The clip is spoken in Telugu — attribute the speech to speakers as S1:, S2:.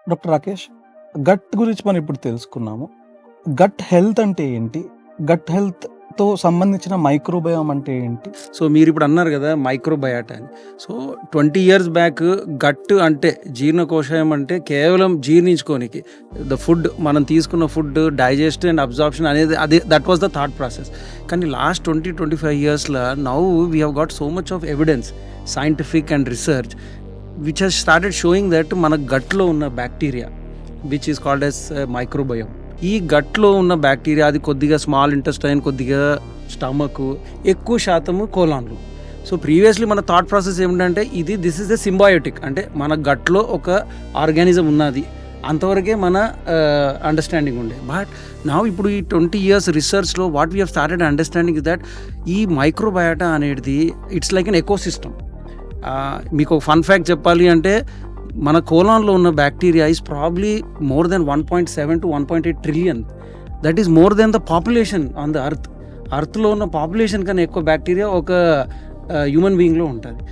S1: డాక్టర్ రాకేష్, గట్ గురించి మనం ఇప్పుడు తెలుసుకున్నాము. గట్ హెల్త్ అంటే ఏంటి? గట్ హెల్త్‌తో సంబంధించిన మైక్రోబయోమ్ అంటే ఏంటి?
S2: సో మీరిప్పుడు అన్నారు కదా మైక్రోబయాటా అని. సో 20 ఇయర్స్ బ్యాక్ గట్ అంటే జీర్ణకోశం అంటే కేవలం జీర్ణించుకోనికి ఫుడ్ మనం తీసుకున్న ఫుడ్ డైజెస్ట్ అండ్ అబ్జార్ప్షన్ అనేది అదే that was the thought process. కానీ లాస్ట్ 20-25 ఇయర్స్‌లో now we have got so much of evidence scientific and research which has started showing that మన గట్లో ఉన్న bacteria which is called as microbiome. ఈ గట్లో ఉన్న బ్యాక్టీరియా అది కొద్దిగా స్మాల్ ఇంటెస్టైన్, కొద్దిగా స్టమక్, ఎక్కువ శాతము కోలాన్లు. సో ప్రీవియస్లీ మన థాట్ ప్రాసెస్ ఏమిటంటే దిస్ ఇస్ ద సింబయోటిక్, అంటే మన గట్లో ఒక ఆర్గానిజం ఉన్నది అంతవరకే మన అండర్స్టాండింగ్ ఉండే. బట్ నా ఇప్పుడు ఈ 20 ఇయర్స్ రీసెర్చ్లో what we have started understanding is that ఈ మైక్రోబయాటా అనేది ఇట్స్ లైక్ ఎన్ ఎకోసిస్టమ్. మీకు ఒక ఫన్ ఫ్యాక్ట్ చెప్పాలి అంటే మన కోలాన్లో ఉన్న bacteria is probably more than 1.7 to 1.8 trillion. That is more than the population on the అర్త్లో ఉన్న పాపులేషన్ కన్నా ఎక్కువ బ్యాక్టీరియా ఒక హ్యూమన్ బీయింగ్లో ఉంటుంది.